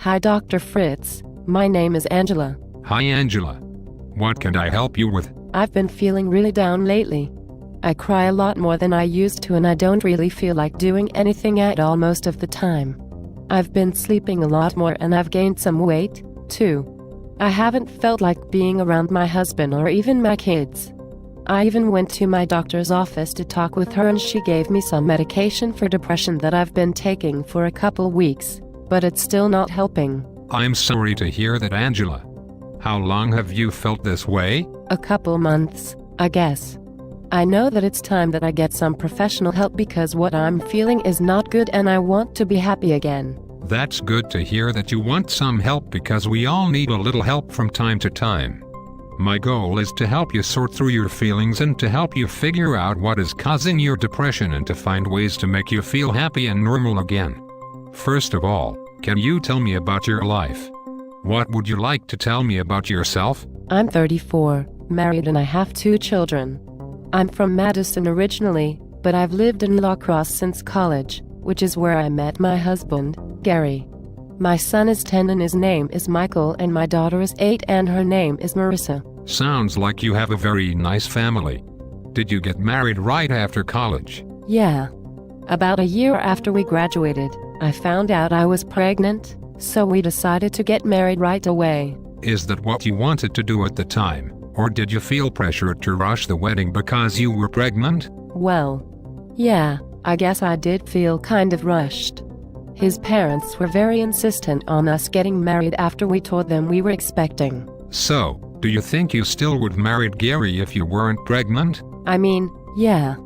Hi Dr. Fritz, my name is Angela. Hi Angela. What can I help you with? I've been feeling really down lately. I cry a lot more than I used to and I don't really feel like doing anything at all most of the time. I've been sleeping a lot more and I've gained some weight, too. I haven't felt like being around my husband or even my kids. I even went to my doctor's office to talk with her and she gave me some medication for depression that I've been taking for a couple weeks, but it's still not helping. I'm sorry to hear that, Angela. How long have you felt this way? A couple months, I guess. I know that it's time that I get some professional help because what I'm feeling is not good and I want to be happy again. That's good to hear that you want some help because we all need a little help from time to time. My goal is to help you sort through your feelings and to help you figure out what is causing your depression and to find ways to make you feel happy and normal again. First of all, can you tell me about your life? What would you like to tell me about yourself? I'm 34, married and I have 2 children. I'm from Madison originally, but I've lived in La Crosse since college, which is where I met my husband, Gary. My son is 10 and his name is Michael and my daughter is 8 and her name is Marissa. Sounds like you have a very nice family. Did you get married right after college? Yeah. About a year after we graduated, I found out I was pregnant, so we decided to get married right away. Is that what you wanted to do at the time, or did you feel pressure to rush the wedding because you were pregnant? Well, yeah, I guess I did feel kind of rushed. His parents were very insistent on us getting married after we told them we were expecting. So, do you think you still would have married Gary if you weren't pregnant? I mean, yeah.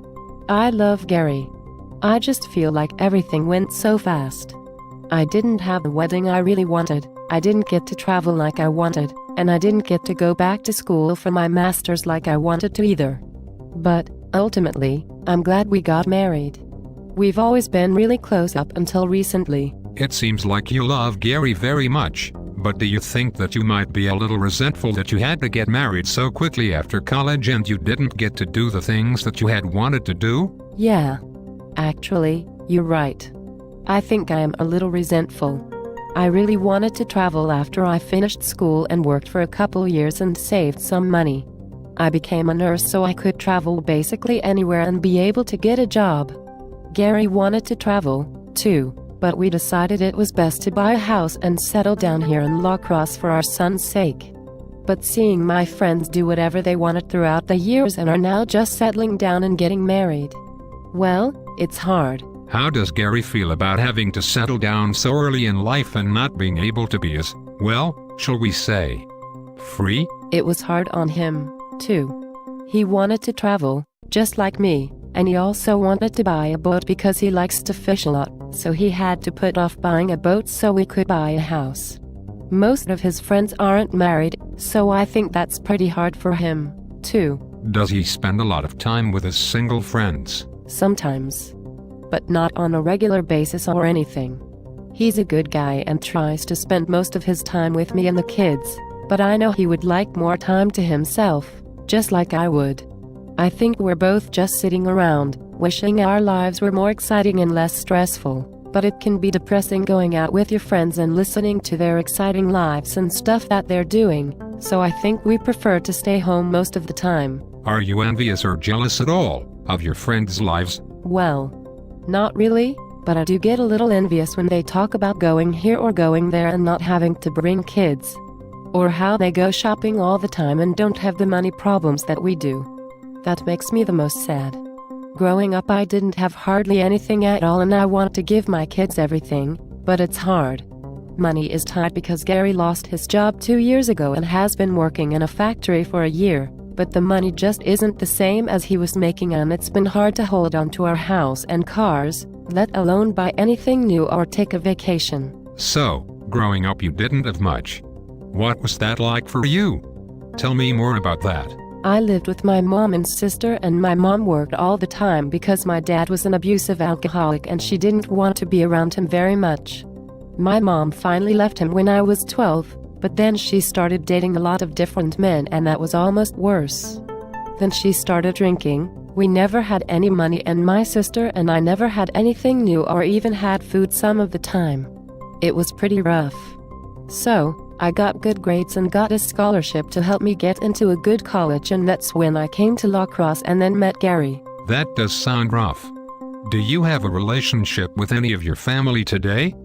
I love Gary. I just feel like everything went so fast. I didn't have the wedding I really wanted, I didn't get to travel like I wanted, and I didn't get to go back to school for my master's like I wanted to either. But, ultimately, I'm glad we got married. We've always been really close up until recently. It seems like you love Gary very much, but do you think that you might be a little resentful that you had to get married so quickly after college and you didn't get to do the things that you had wanted to do? Yeah. Actually, you're right. I think I am a little resentful. I really wanted to travel after I finished school and worked for a couple years and saved some money. I became a nurse so I could travel basically anywhere and be able to get a job. Gary wanted to travel, too, but we decided it was best to buy a house and settle down here in La Crosse for our son's sake. But seeing my friends do whatever they wanted throughout the years and are now just settling down and getting married, well, it's hard. How does Gary feel about having to settle down so early in life and not being able to be as, well, shall we say, free? It was hard on him, too. He wanted to travel, just like me. And he also wanted to buy a boat because he likes to fish a lot, so he had to put off buying a boat so we could buy a house. Most of his friends aren't married, so I think that's pretty hard for him, too. Does he spend a lot of time with his single friends? Sometimes. But not on a regular basis or anything. He's a good guy and tries to spend most of his time with me and the kids, but I know he would like more time to himself, just like I would. I think we're both just sitting around, wishing our lives were more exciting and less stressful, but it can be depressing going out with your friends and listening to their exciting lives and stuff that they're doing, so I think we prefer to stay home most of the time. Are you envious or jealous at all of your friends' lives? Well, not really, but I do get a little envious when they talk about going here or going there and not having to bring kids. Or how they go shopping all the time and don't have the money problems that we do. That makes me the most sad. Growing up I didn't have hardly anything at all and I want to give my kids everything, but it's hard. Money is tight because Gary lost his job 2 years ago and has been working in a factory for a year, but the money just isn't the same as he was making and it's been hard to hold on to our house and cars, let alone buy anything new or take a vacation. So, growing up you didn't have much. What was that like for you? Tell me more about that. I lived with my mom and sister and my mom worked all the time because my dad was an abusive alcoholic and she didn't want to be around him very much. My mom finally left him when I was 12, but then she started dating a lot of different men and that was almost worse. Then she started drinking, we never had any money and my sister and I never had anything new or even had food some of the time. It was pretty rough. So, I got good grades and got a scholarship to help me get into a good college, and that's when I came to La Crosse and then met Gary. That does sound rough. Do you have a relationship with any of your family today?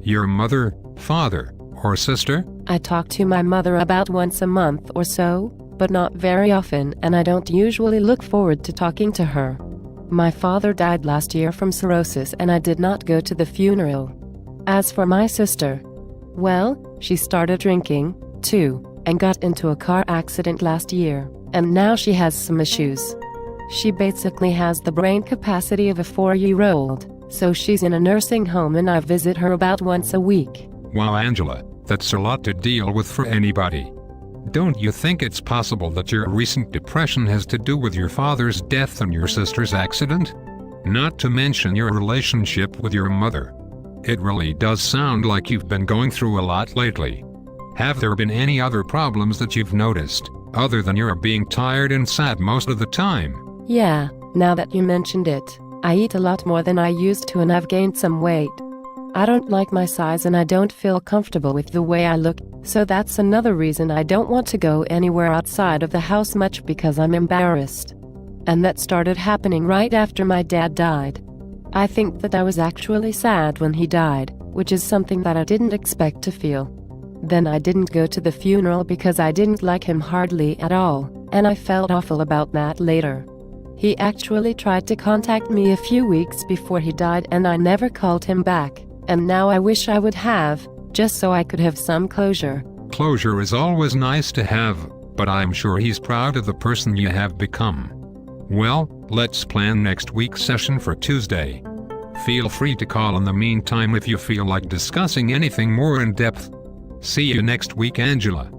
Your mother, father, or sister? I talk to my mother about once a month or so, but not very often, and I don't usually look forward to talking to her. My father died last year from cirrhosis, and I did not go to the funeral. As for my sister, well, she started drinking, too, and got into a car accident last year, and now she has some issues. She basically has the brain capacity of a 4-year-old, so she's in a nursing home and I visit her about once a week. Wow, Angela, that's a lot to deal with for anybody. Don't you think it's possible that your recent depression has to do with your father's death and your sister's accident? Not to mention your relationship with your mother. It really does sound like you've been going through a lot lately. Have there been any other problems that you've noticed, other than you're being tired and sad most of the time? Yeah, now that you mentioned it, I eat a lot more than I used to and I've gained some weight. I don't like my size and I don't feel comfortable with the way I look, so that's another reason I don't want to go anywhere outside of the house much, because I'm embarrassed. And that started happening right after my dad died. I think that I was actually sad when he died, which is something that I didn't expect to feel. Then I didn't go to the funeral because I didn't like him hardly at all, and I felt awful about that later. He actually tried to contact me a few weeks before he died and I never called him back, and now I wish I would have, just so I could have some closure. Closure is always nice to have, but I'm sure he's proud of the person you have become. Well, let's plan next week's session for Tuesday. Feel free to call in the meantime if you feel like discussing anything more in depth. See you next week, Angela.